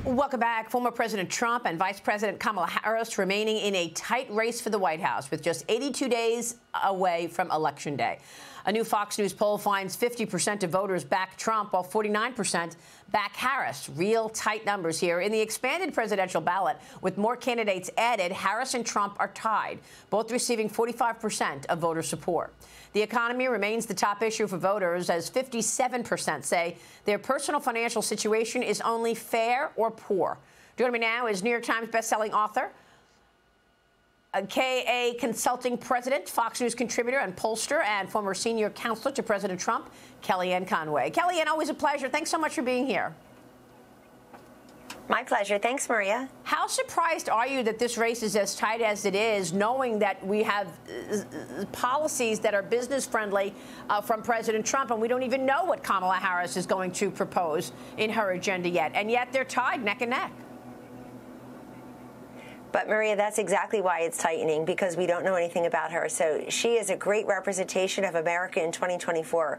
Welcome back. Former President Trump and Vice President Kamala Harris remaining in a tight race for the White House with just 82 days away from Election Day. A new Fox News poll finds 50% of voters back Trump, while 49% back Harris. Real tight numbers here. In the expanded presidential ballot, with more candidates added, Harris and Trump are tied, both receiving 45% of voter support. The economy remains the top issue for voters, as 57% say their personal financial situation is only fair or poor. Joining me now is New York Times bestselling author, KAConsulting President, Fox News contributor and pollster, and former senior counselor to President Trump, Kellyanne Conway. Kellyanne, always a pleasure. Thanks so much for being here. My pleasure. Thanks, Maria. How surprised are you that this race is as tight as it is, knowing that we have policies that are business-friendly from President Trump, and we don't even know what Kamala Harris is going to propose in her agenda yet, and yet they're tied neck and neck? But, Maria, that's exactly why it's tightening, because we don't know anything about her. So she is a great representation of America in 2024.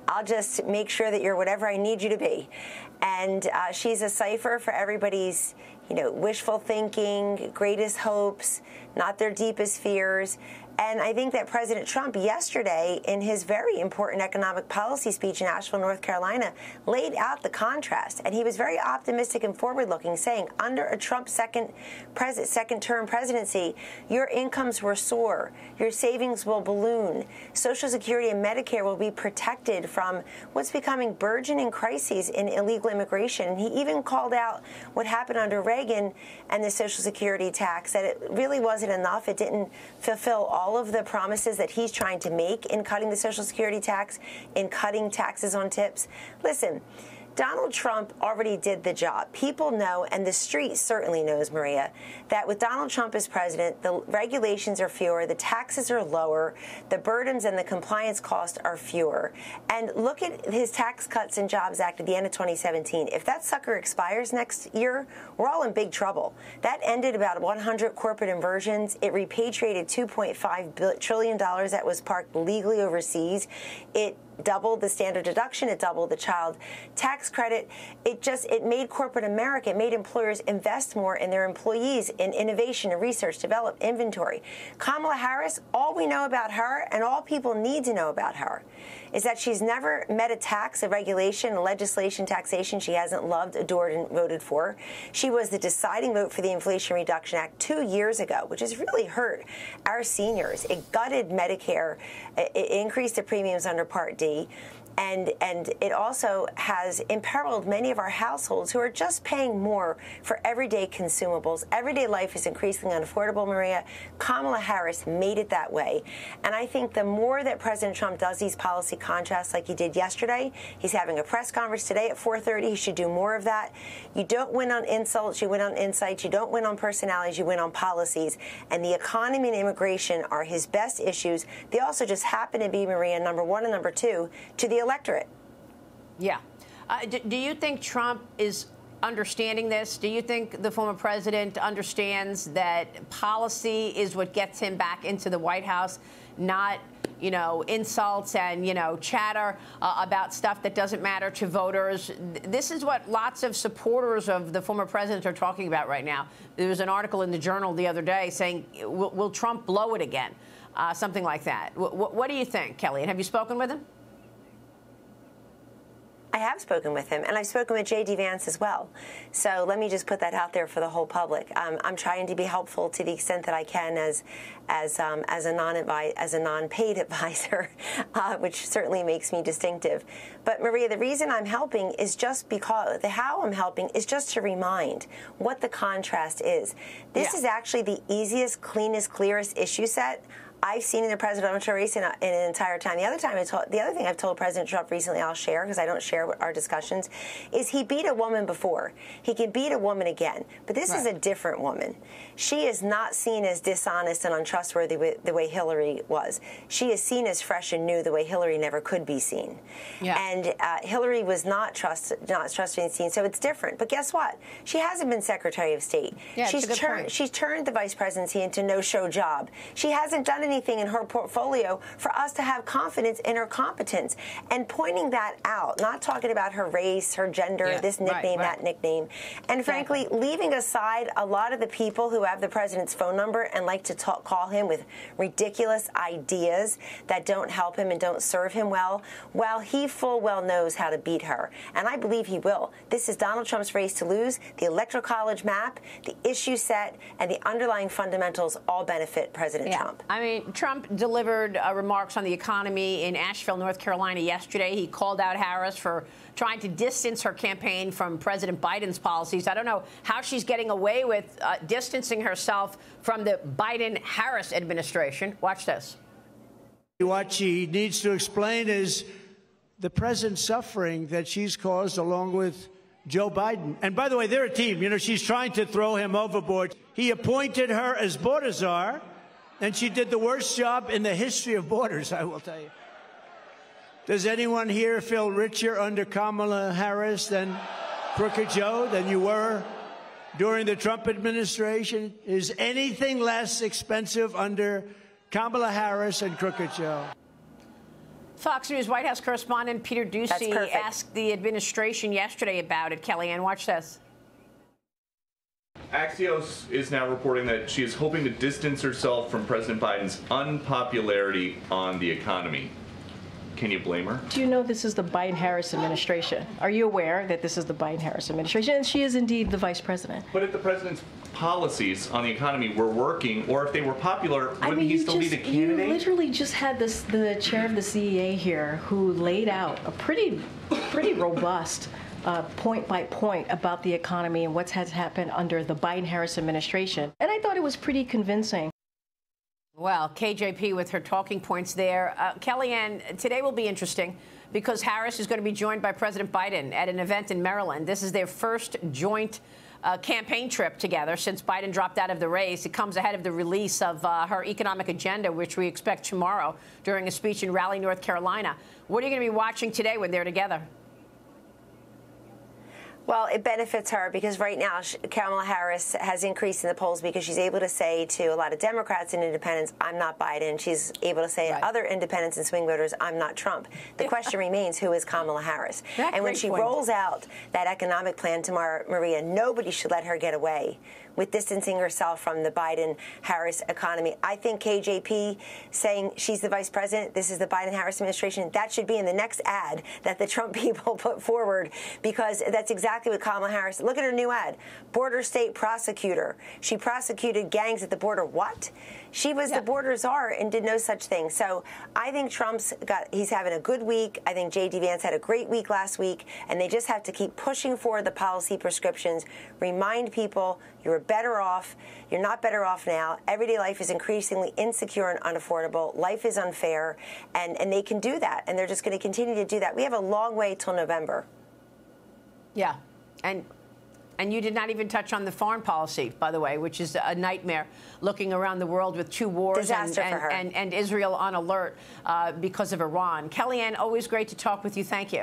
I'll just make sure that you're whatever I need you to be. And she's a cipher for everybody's, wishful thinking, greatest hopes, not their deepest fears. And I think that President Trump yesterday, in his very important economic policy speech in Asheville, North Carolina, laid out the contrast. And he was very optimistic and forward-looking, saying under a Trump second-term presidency, your incomes will soar, your savings will balloon, Social Security and Medicare will be protected from what's becoming burgeoning crises in illegal immigration. And he even called out what happened under Reagan and the Social Security tax, that it really wasn't enough. It didn't fulfill all of the promises that he's trying to make in cutting the Social Security tax, in cutting taxes on tips. Listen, Donald Trump already did the job. People know, and the street certainly knows, Maria, that with Donald Trump as president, the regulations are fewer, the taxes are lower, the burdens and the compliance costs are fewer. And look at his Tax Cuts and Jobs Act at the end of 2017. If that sucker expires next year, we're all in big trouble. That ended about 100 corporate inversions. It repatriated $2.5 trillion that was parked legally overseas. It doubled the standard deduction. It doubled the child tax credit. It made corporate America, it made employers invest more in their employees, in innovation and research, develop inventory. Kamala Harris, all we know about her, and all people need to know about her, is that she's never met a tax, a regulation, a legislation, taxation she hasn't loved, adored, and voted for. She was the deciding vote for the Inflation Reduction Act 2 years ago, which has really hurt our seniors. It gutted Medicare. It increased the premiums under Part D. And it also has imperiled many of our households who are just paying more for everyday consumables. Everyday life is increasingly unaffordable, Maria. Kamala Harris made it that way. And I think the more that President Trump does these policy contrasts like he did yesterday, he's having a press conference today at 4:30. He should do more of that. You don't win on insults. You win on insights. You don't win on personalities. You win on policies. And the economy and immigration are his best issues. They also just happen to be, Maria, number one and number two to the electorate. Yeah. Do you think Trump is understanding this? Do you think the former president understands that policy is what gets him back into the White House, not, insults and, chatter about stuff that doesn't matter to voters? This is what lots of supporters of the former president are talking about right now. There was an article in the Journal the other day saying, will Trump blow it again? Something like that. What do you think, Kellyanne? Have you spoken with him? I have spoken with him, and I've spoken with J.D. Vance as well. So let me just put that out there for the whole public. I'm trying to be helpful to the extent that I can as a non-paid advisor, which certainly makes me distinctive. But Maria, the reason I'm helping is just because how I'm helping is just to remind what the contrast is. This is actually the easiest, cleanest, clearest issue set I've seen in the presidential race in an entire time. The other thing I've told President Trump recently, I'll share because I don't share our discussions, is he beat a woman before. He can beat a woman again, but this is a different woman. She is not seen as dishonest and untrustworthy the way Hillary was. She is seen as fresh and new the way Hillary never could be seen. Yeah. And Hillary was not trusted and seen, so it's different. But guess what? She hasn't been Secretary of State. Yeah, she's turned the vice presidency into no-show job. She hasn't done anything in her portfolio for us to have confidence in her competence. And pointing that out, not talking about her race, her gender, this nickname, that nickname, and frankly, leaving aside a lot of the people who have the president's phone number and like to call him with ridiculous ideas that don't help him and don't serve him well, while he full well knows how to beat her. And I believe he will. This is Donald Trump's race to lose. The Electoral College map, the issue set, and the underlying fundamentals all benefit President Trump. I mean, Trump delivered remarks on the economy in Asheville, North Carolina yesterday. He called out Harris for trying to distance her campaign from President Biden's policies. I don't know how she's getting away with distancing herself from the Biden-Harris administration. Watch this. What she needs to explain is the present suffering that she's caused along with Joe Biden. And by the way, they're a team. You know, she's trying to throw him overboard. He appointed her as border czar, and she did the worst job in the history of borders, I will tell you. Does anyone here feel richer under Kamala Harris than Crooked Joe, than you were during the Trump administration? Is anything less expensive under Kamala Harris and Crooked Joe? Fox News White House correspondent Peter Doocy asked the administration yesterday about it. Kellyanne, watch this. Axios is now reporting that she is hoping to distance herself from President Biden's unpopularity on the economy. Can you blame her? Do you know this is the Biden-Harris administration? Are you aware that this is the Biden-Harris administration? And she is indeed the vice president. But if the president's policies on the economy were working, or if they were popular, wouldn't he still be the candidate? You literally just had the chair of the CEA here who laid out a pretty robust point by point about the economy and what's has happened under the Biden-Harris administration. And I thought it was pretty convincing. Well, KJP with her talking points there. Kellyanne, today will be interesting because Harris is going to be joined by President Biden at an event in Maryland. This is their first joint campaign trip together since Biden dropped out of the race. It comes ahead of the release of her economic agenda, which we expect tomorrow during a speech in Raleigh, North Carolina. What are you going to be watching today when they're together? Well, it benefits her because right now Kamala Harris has increased in the polls because she's able to say to a lot of Democrats and independents, I'm not Biden. She's able to say to other independents and swing voters, I'm not Trump. The question remains, who is Kamala Harris? And when she rolls out that economic plan tomorrow, Maria, nobody should let her get away with distancing herself from the Biden-Harris economy. I think KJP saying she's the vice president, this is the Biden-Harris administration, that should be in the next ad that the Trump people put forward because that's exactly what Kamala Harris, look at her new ad, border state prosecutor. She prosecuted gangs at the border. What? She was the border czar and did no such thing. So I think he's having a good week. I think J.D. Vance had a great week last week, and they just have to keep pushing forward the policy prescriptions, remind people you're better off. You're not better off now. Everyday life is increasingly insecure and unaffordable. Life is unfair, and they can do that, and they're just going to continue to do that. We have a long way till November. Yeah, and you did not even touch on the foreign policy, by the way, which is a nightmare, looking around the world with two wars and Israel on alert because of Iran. Kellyanne, always great to talk with you. Thank you.